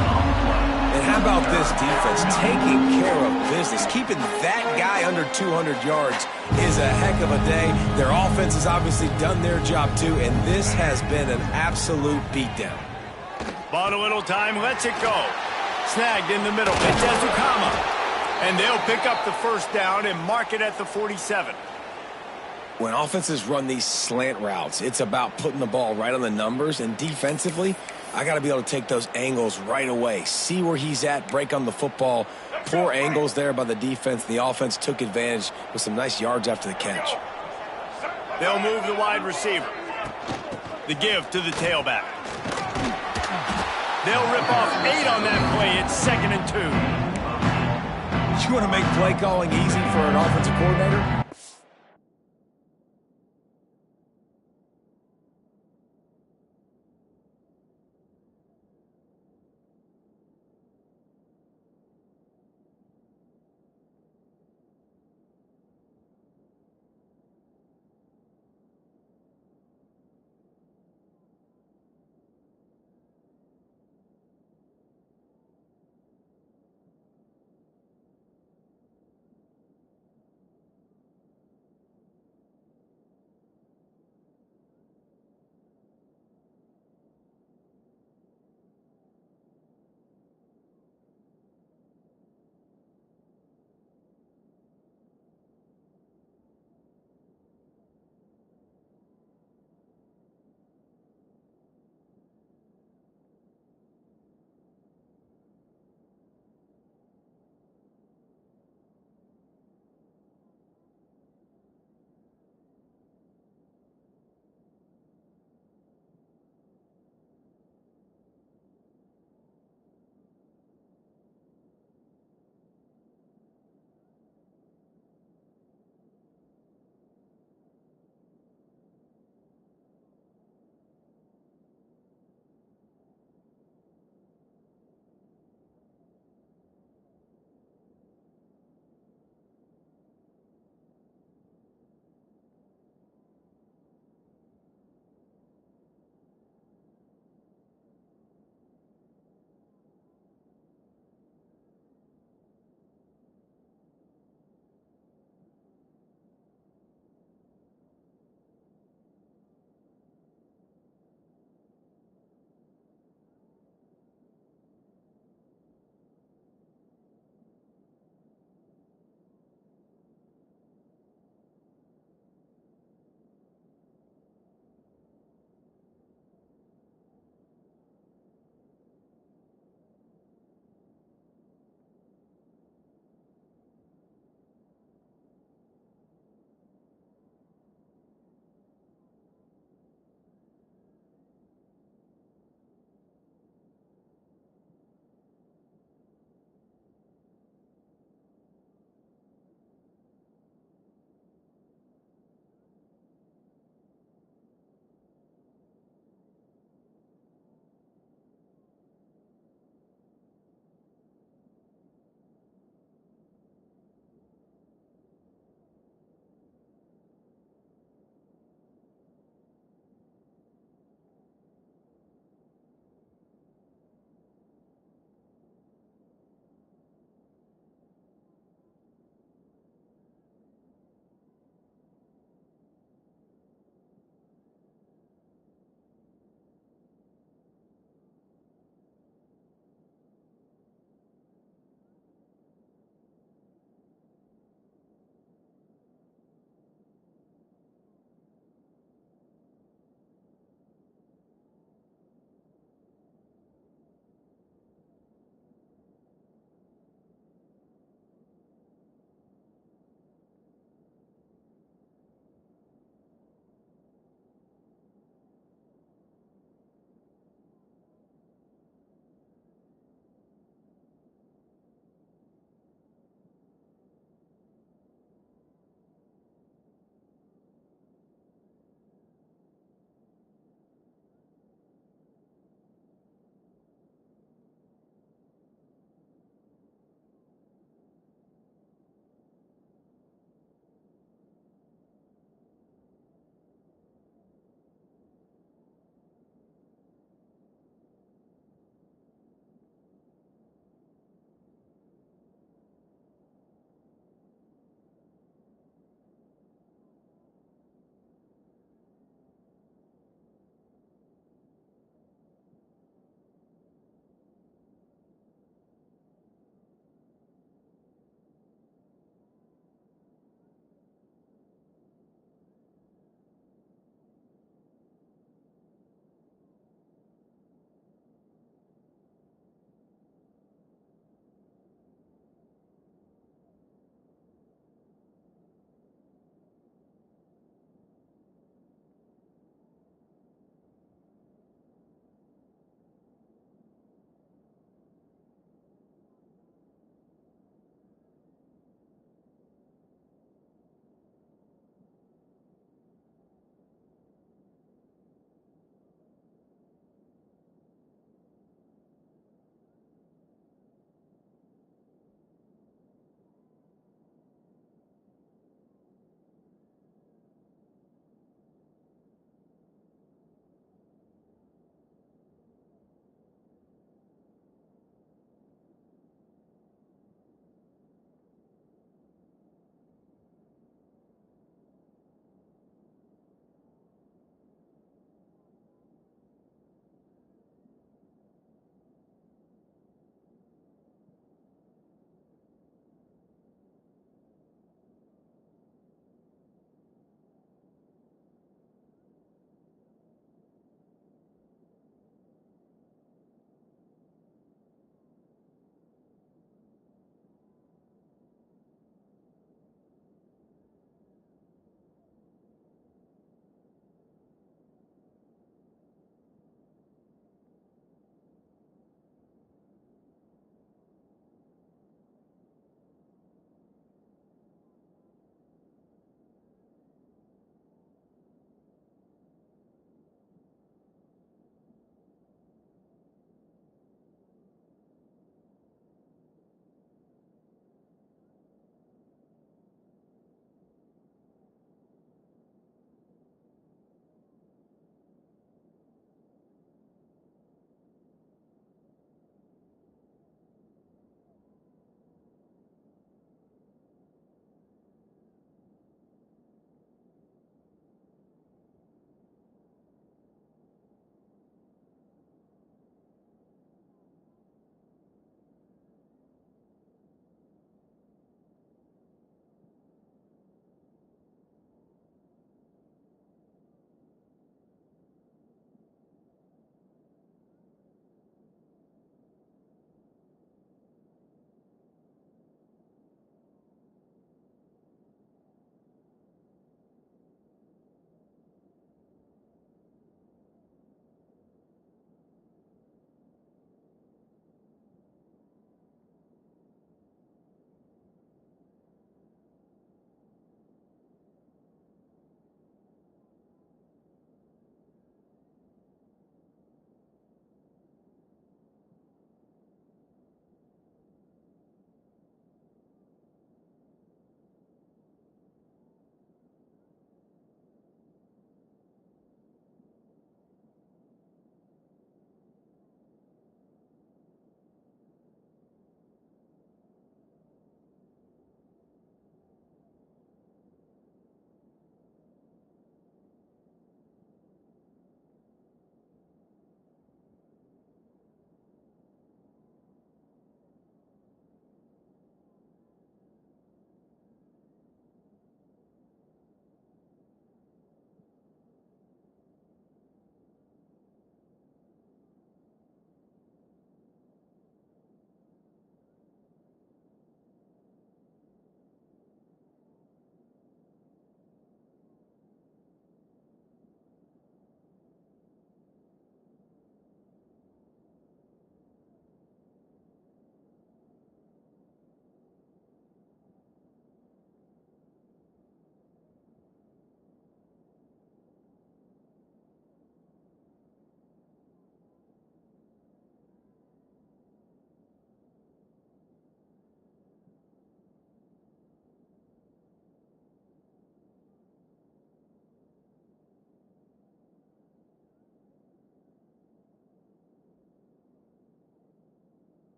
And how about this defense taking care of business? Keeping that guy under 200 yards is a heck of a day. Their offense has obviously done their job too, and this has been an absolute beatdown. Bought a little time, lets it go. Snagged in the middle, it's Ezukama. And they'll pick up the first down and mark it at the 47. When offenses run these slant routes, it's about putting the ball right on the numbers, and defensively, I got to be able to take those angles right away. See where he's at, break on the football. Poor angles there by the defense. The offense took advantage with some nice yards after the catch. They'll move the wide receiver. The give to the tailback. They'll rip off 8 on that play. It's 2nd and 2. You want to make play calling easy for an offensive coordinator?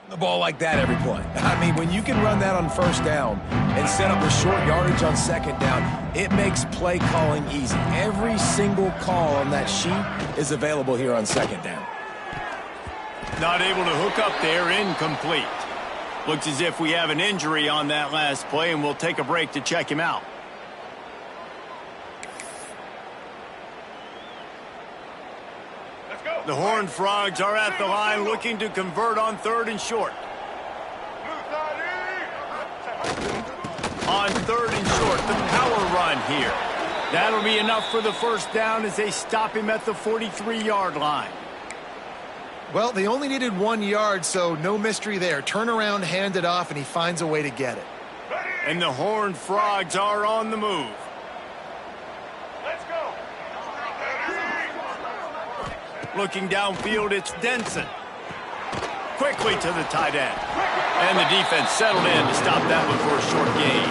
The ball like that every play. I mean, when you can run that on first down and set up a short yardage on second down, it makes play calling easy. Every single call on that sheet is available here on second down. Not able to hook up there, incomplete. Looks as if we have an injury on that last play, and we'll take a break to check him out. The Horned Frogs are at the line looking to convert on 3rd and short. On 3rd and short, the power run here. That'll be enough for the first down as they stop him at the 43-yard line. Well, they only needed 1 yard, so no mystery there. Turn around, hand it off, and he finds a way to get it. And the Horned Frogs are on the move. Looking downfield, it's Denson. Quickly to the tight end. And the defense settled in to stop that one for a short gain.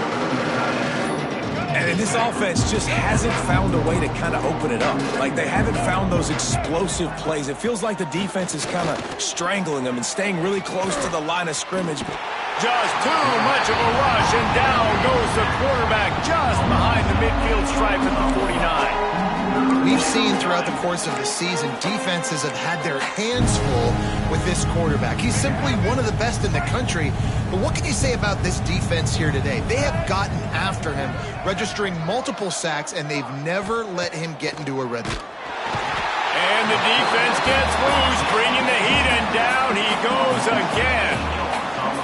And this offense just hasn't found a way to kind of open it up. Like, they haven't found those explosive plays. It feels like the defense is kind of strangling them and staying really close to the line of scrimmage. Just too much of a rush, and down goes the quarterback just behind the midfield stripe at the 49. We've seen throughout the course of the season, defenses have had their hands full with this quarterback. He's simply one of the best in the country. But what can you say about this defense here today? They have gotten after him, registering multiple sacks, and they've never let him get into a rhythm. And the defense gets loose, bringing the heat, and down he goes again.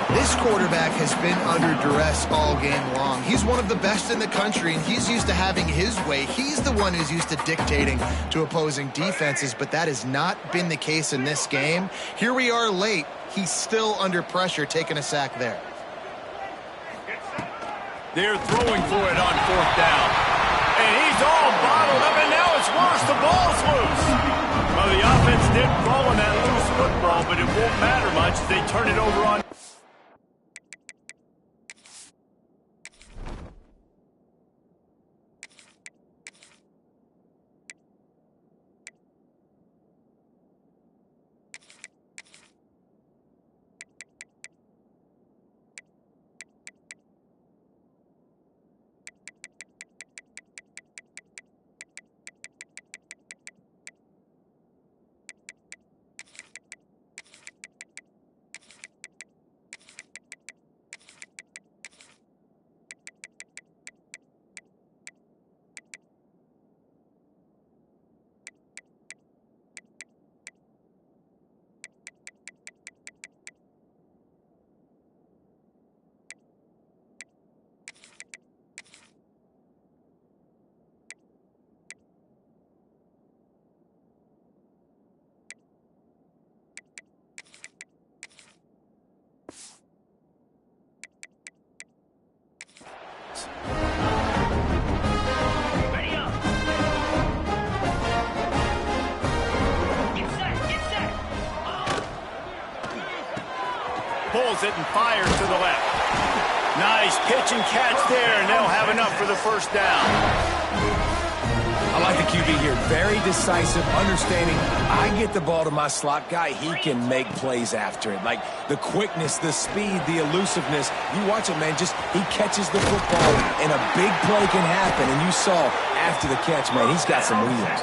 This quarterback has been under duress all game long. He's one of the best in the country, and he's used to having his way. He's the one who's used to dictating to opposing defenses, but that has not been the case in this game. Here we are late. He's still under pressure, taking a sack there. They're throwing for it on 4th down. And he's all bottled up, and now it's worse. The ball's loose. Well, the offense did fall on that loose football, but it won't matter much as they turn it over on. Pulls it and fires to the left. Nice pitch and catch there, and they'll have enough for the first down. I like the QB here. Very decisive, understanding I get the ball to my slot guy, he can make plays after it. Like the quickness, the speed, the elusiveness. You watch it, man, just he catches the football and a big play can happen. And you saw after the catch, man, he's got some wheels.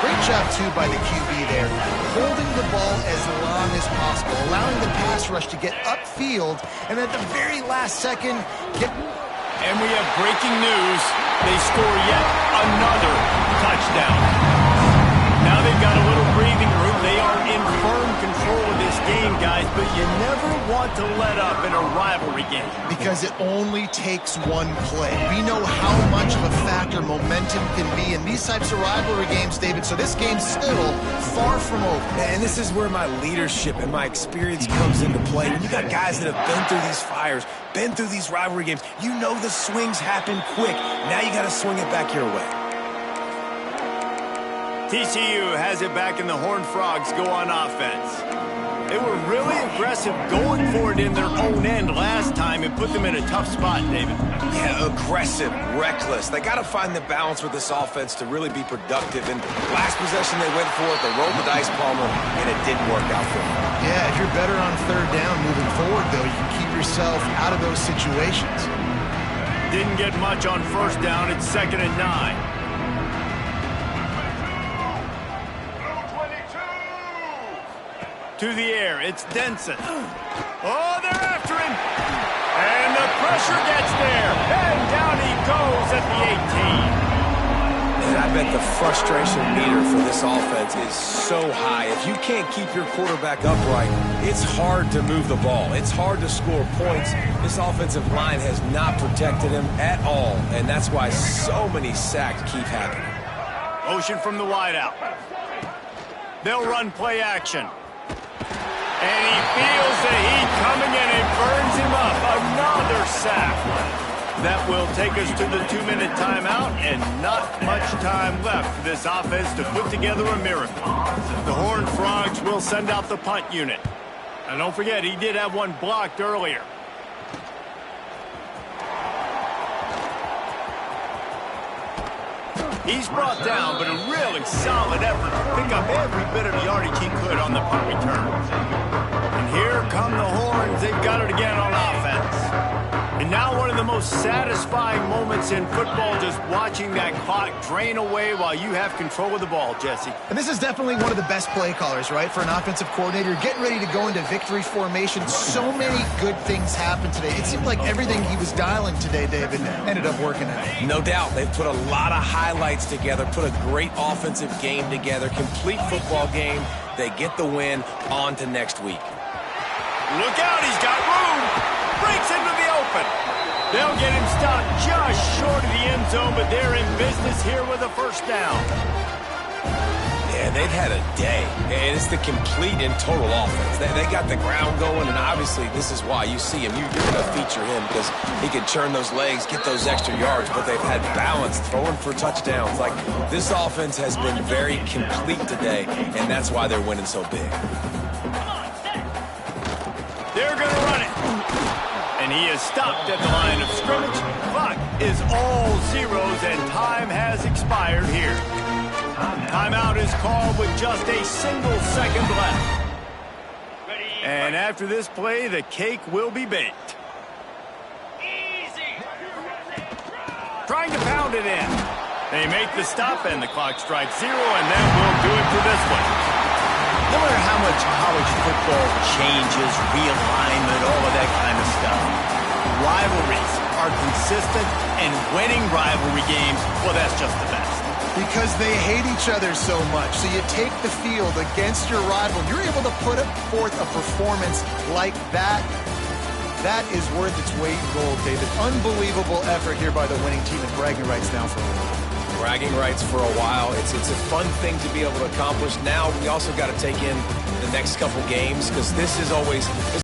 Great job, too, by the QB there, holding the ball as long as possible, allowing the pass rush to get upfield, and at the very last second, get... And we have breaking news. They score yet another touchdown. Now they've got a little breathing room. They are in firm control of this game, guys, but you never want to let up in a rivalry game. Because it only takes one play. We know how much of a factor momentum can be in these types of rivalry games, David, so this game's still far from over. And this is where my leadership and my experience comes into play. When you got guys that have been through these fires, been through these rivalry games, you know the swings happen quick. Now you got to swing it back your way. TCU has it back, and the Horned Frogs go on offense. They were really aggressive going for it in their own end last time and put them in a tough spot, David. Yeah, aggressive, reckless. They got to find the balance with this offense to really be productive. And last possession they went for it, they rolled the dice, Palmer, and it didn't work out for them. Yeah, if you're better on third down moving forward, though, you can keep yourself out of those situations. Didn't get much on first down. It's 2nd and 9. To the air, it's Denson. Oh, they're after him. And the pressure gets there. And down he goes at the 18. And I bet the frustration meter for this offense is so high. If you can't keep your quarterback upright, it's hard to move the ball. It's hard to score points. This offensive line has not protected him at all, and that's why so many sacks keep happening. Motion from the wideout. They'll run play action. And he feels the heat coming in and burns him up. Another sack. That will take us to the 2-minute timeout, and not much time left for this offense to put together a miracle. The Horned Frogs will send out the punt unit. And don't forget, he did have one blocked earlier. He's brought down, but a really solid effort to pick up every bit of the yardage he could on the punt return. And here come the Horns. They've got it again on offense. And now one of the most satisfying moments in football, just watching that clock drain away while you have control of the ball, Jesse. And this is definitely one of the best play callers, right, for an offensive coordinator. Getting ready to go into victory formation. So many good things happened today. It seemed like everything he was dialing today, David, ended up working out. No doubt. They've put a lot of highlights together, put a great offensive game together, complete football game. They get the win. On to next week. Look out, he's got room. Breaks into the open. They'll get him stopped just short of the end zone, but they're in business here with a first down. Yeah, they've had a day. And it's the complete and total offense. They got the ground going, and obviously this is why you see him. You're going to feature him because he can churn those legs, get those extra yards, but they've had balance, throwing for touchdowns. Like, this offense has been very complete today, and that's why they're winning so big. They're going to run it. And he is stopped at the line of scrimmage. Clock is all zeros, and time has expired here. Timeout is called with just a single second left. And after this play, the cake will be baked. Trying to pound it in. They make the stop, and the clock strikes zero, and that will do it for this one. No matter how much college football changes, realignment, all of that kind of stuff, rivalries are consistent, and winning rivalry games, well, that's just the best. Because they hate each other so much. So you take the field against your rival. You're able to put forth a performance like that. That is worth its weight in gold, David. Unbelievable effort here by the winning team, and bragging rights now for a while. Bragging rights for a while. It's a fun thing to be able to accomplish. Now we also got to take in the next couple games because this is always